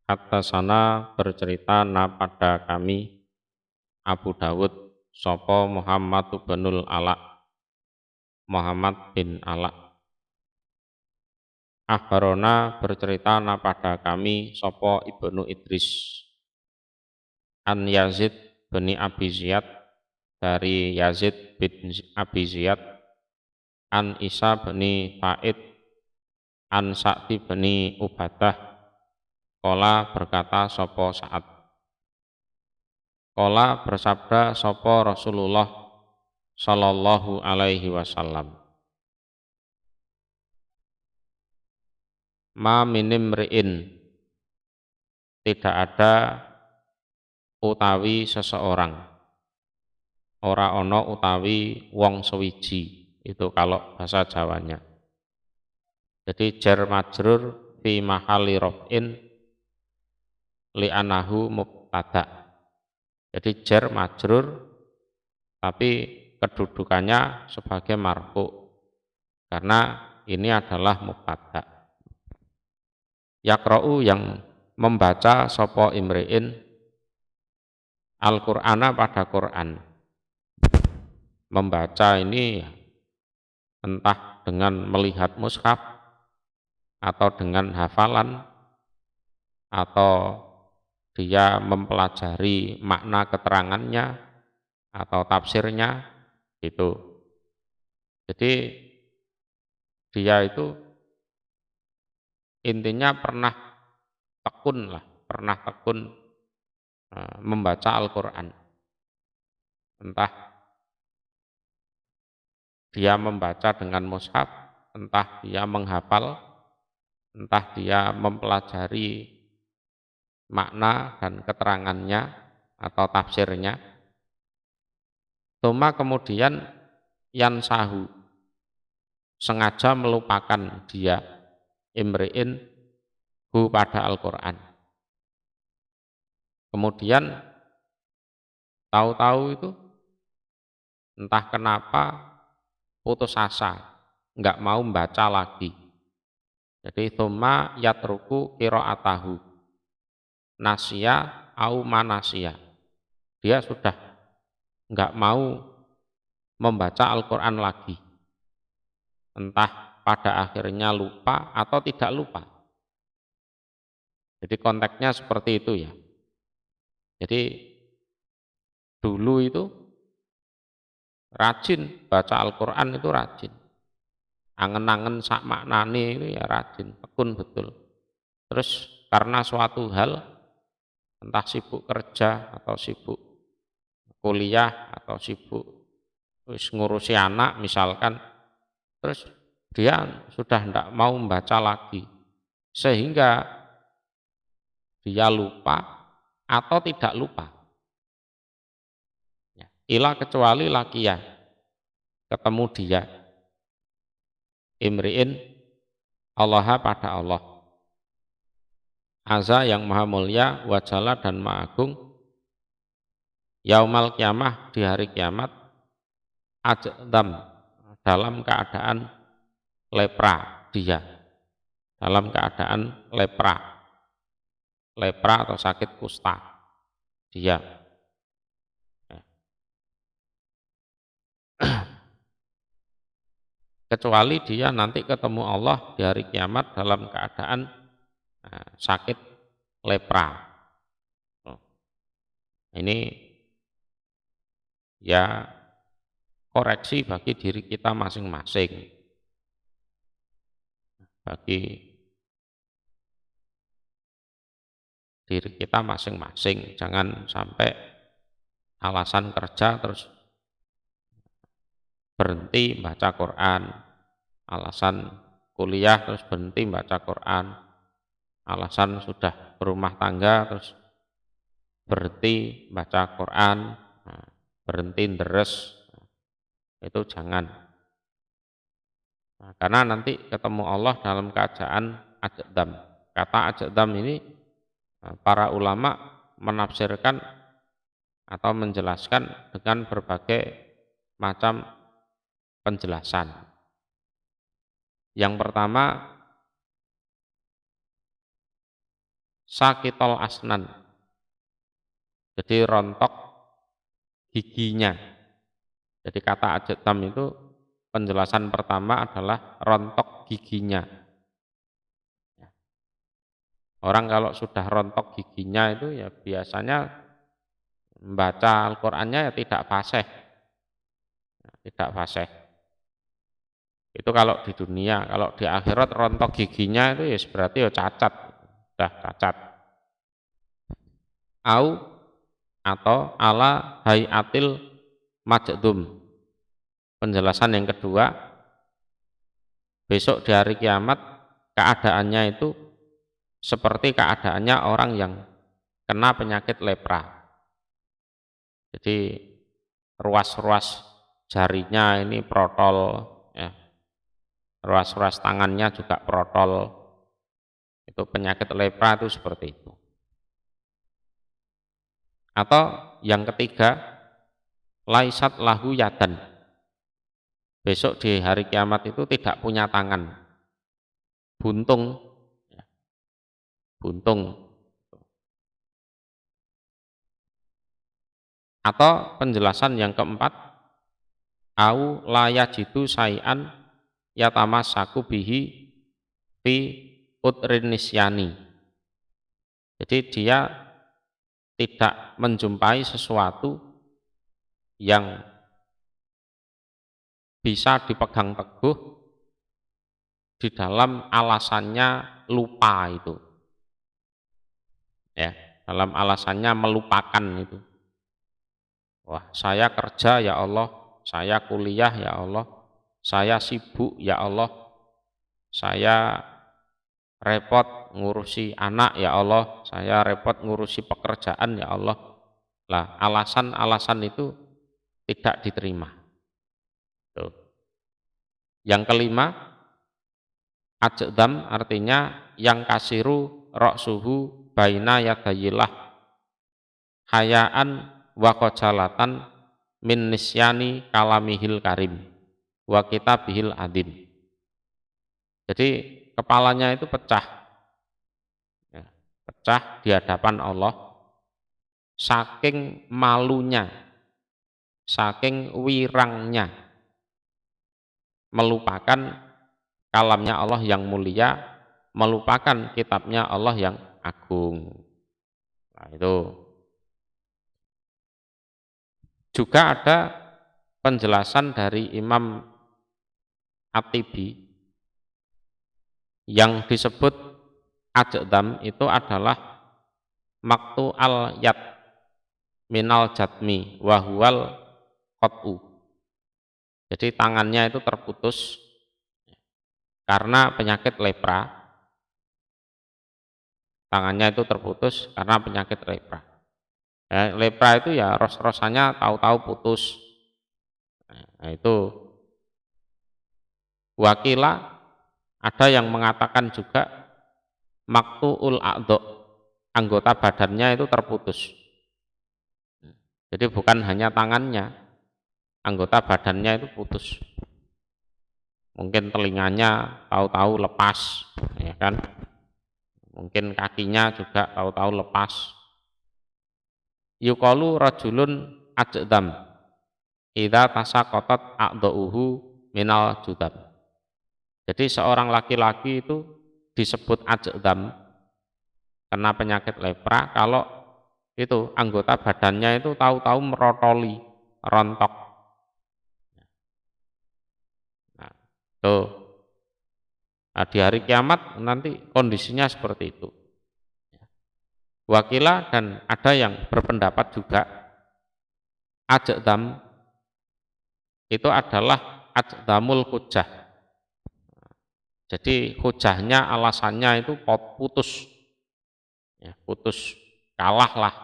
Haddatsana bercerita pada kami Abu Dawud sapa Muhammad binul Ala, Muhammad bin Ala. Akhbarona bercerita pada kami sapa Ibnu Idris an Yazid bin Abi Ziyad, dari Yazid bin Abi Ziyad, an Isa bin Ta'id, an Sa'di bin Ubadah, qala berkata sapa Sa'ad, qala bersabda sapa Rasulullah sallallahu alaihi wasallam, ma minim ri'in, tidak ada utawi seseorang, ora ono utawi wong sewiji, itu kalau bahasa Jawanya. Jadi jar majrur fi mahali raf'in li'anahu mubtada. Jadi jar majrur tapi kedudukannya sebagai marfu karena ini adalah mubtada. Yaqra'u yang membaca sapa imri'in Al-Qur'ana pada Quran. Membaca ini entah dengan melihat mushaf atau dengan hafalan atau dia mempelajari makna keterangannya atau tafsirnya itu. Jadi dia itu intinya pernah tekun membaca Al-Qur'an. Entah dia membaca dengan mushaf, entah dia menghafal, entah dia mempelajari makna dan keterangannya atau tafsirnya. Tsumma kemudian yansahu, sengaja melupakan dia imri'in hu pada Al-Qur'an. Kemudian tahu-tahu itu entah kenapa putus asa, enggak mau membaca lagi. Jadi tsumma yatruku qira'atahu, nasya au manasya. Dia sudah enggak mau membaca Al-Qur'an lagi. Entah pada akhirnya lupa atau tidak lupa. Jadi konteksnya seperti itu ya. Jadi dulu itu rajin baca Al-Qur'an, itu rajin. Angen-angen sak maknane itu ya rajin, tekun betul. Terus karena suatu hal, entah sibuk kerja atau sibuk kuliah atau sibuk ngurusi anak misalkan, terus dia sudah tidak mau membaca lagi, sehingga dia lupa atau tidak lupa. Ila kecuali lakiya, ketemu dia imri'in Allah pada Allah, azza yang maha mulia, wajalla dan maha agung, yaumal kiamah di hari kiamat, ajdam dalam keadaan lepra dia, dalam keadaan lepra atau sakit kusta dia. Kecuali dia nanti ketemu Allah di hari kiamat dalam keadaan sakit lepra. Ini ya koreksi bagi diri kita masing-masing, bagi diri kita masing-masing. Jangan sampai alasan kerja terus berhenti baca Quran, alasan kuliah terus berhenti baca Quran, alasan sudah berumah tangga terus berhenti baca Quran, berhenti deres, itu jangan. Karena nanti ketemu Allah dalam keadaan ajdam. Kata ajdam ini para ulama menafsirkan atau menjelaskan dengan berbagai macam penjelasan. Yang pertama, sakitol asnan. Jadi rontok giginya. Jadi kata ajtam itu penjelasan pertama adalah rontok giginya. Orang kalau sudah rontok giginya itu ya biasanya membaca Al-Qur'annya ya tidak fasih. Tidak fasih. Itu kalau di dunia, kalau di akhirat rontok giginya itu ya berarti ya cacat. Sudah cacat. Au atau ala hayatil majdum. Penjelasan yang kedua, besok di hari kiamat keadaannya itu seperti keadaannya orang yang kena penyakit lepra. Jadi ruas-ruas jarinya ini protol, ya. Ruas-ruas tangannya juga protol. Itu penyakit lepra itu seperti itu. Atau yang ketiga, laisat lahu yadan. Besok di hari kiamat itu tidak punya tangan, buntung, buntung. Atau penjelasan yang keempat, au layajidu sayan yatamassaku bihi fi utrinisyani. Jadi dia tidak menjumpai sesuatu yang bisa dipegang teguh di dalam alasannya lupa itu. Ya, dalam alasannya melupakan itu. Wah, saya kerja ya Allah, saya kuliah ya Allah, saya sibuk ya Allah, saya repot ngurusi anak ya Allah, saya repot ngurusi pekerjaan ya Allah. Lah, alasan-alasan itu tidak diterima. Tuh. Yang kelima, ajdam artinya yang kasiru roksuhu baina yadayillah hayaan wa kojalatan min nisyani kalamihil karim wa kitabihil adim. Jadi kepalanya itu pecah, ya, pecah di hadapan Allah saking malunya, saking wirangnya melupakan kalamnya Allah yang mulia, melupakan kitabnya Allah yang agung. Nah, itu juga ada penjelasan dari Imam At-Tibi yang disebut ajdam itu adalah maktu al yad minal jatmi wahwal qat'u. Jadi tangannya itu terputus karena penyakit lepra. Tangannya itu terputus karena penyakit lepra. Ya, lepra itu ya ros-rosannya tahu-tahu putus. Nah, itu wakila ada yang mengatakan juga maktuul a'dha, anggota badannya itu terputus. Jadi bukan hanya tangannya, anggota badannya itu putus. Mungkin telinganya tahu-tahu lepas, ya kan? Mungkin kakinya juga tahu-tahu lepas. Yuqalu rajulun ajdam idza tasaqatat a'dha'uhu minal judam. Jadi seorang laki-laki itu disebut ajdam kena penyakit lepra kalau itu anggota badannya itu tahu-tahu merotoli, rontok. Nah, tuh. Nah, di hari kiamat nanti kondisinya seperti itu. Wakila dan ada yang berpendapat juga ajdam itu adalah ajdamul hujjah. Jadi hujahnya alasannya itu putus, ya, putus, kalah lah,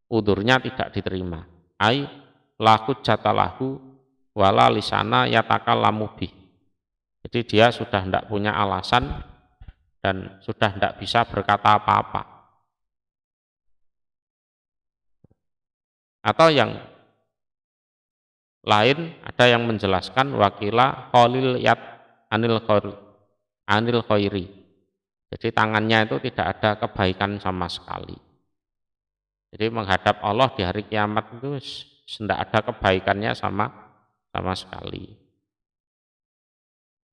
udurnya tidak diterima. Ai la hujjata lahu wala lisana yatakallamu bih. Jadi dia sudah tidak punya alasan dan sudah tidak bisa berkata apa-apa. Atau yang lain ada yang menjelaskan wakila khalil yat anil khairi. Jadi tangannya itu tidak ada kebaikan sama sekali. Jadi menghadap Allah di hari kiamat itu tidak ada kebaikannya sama sekali.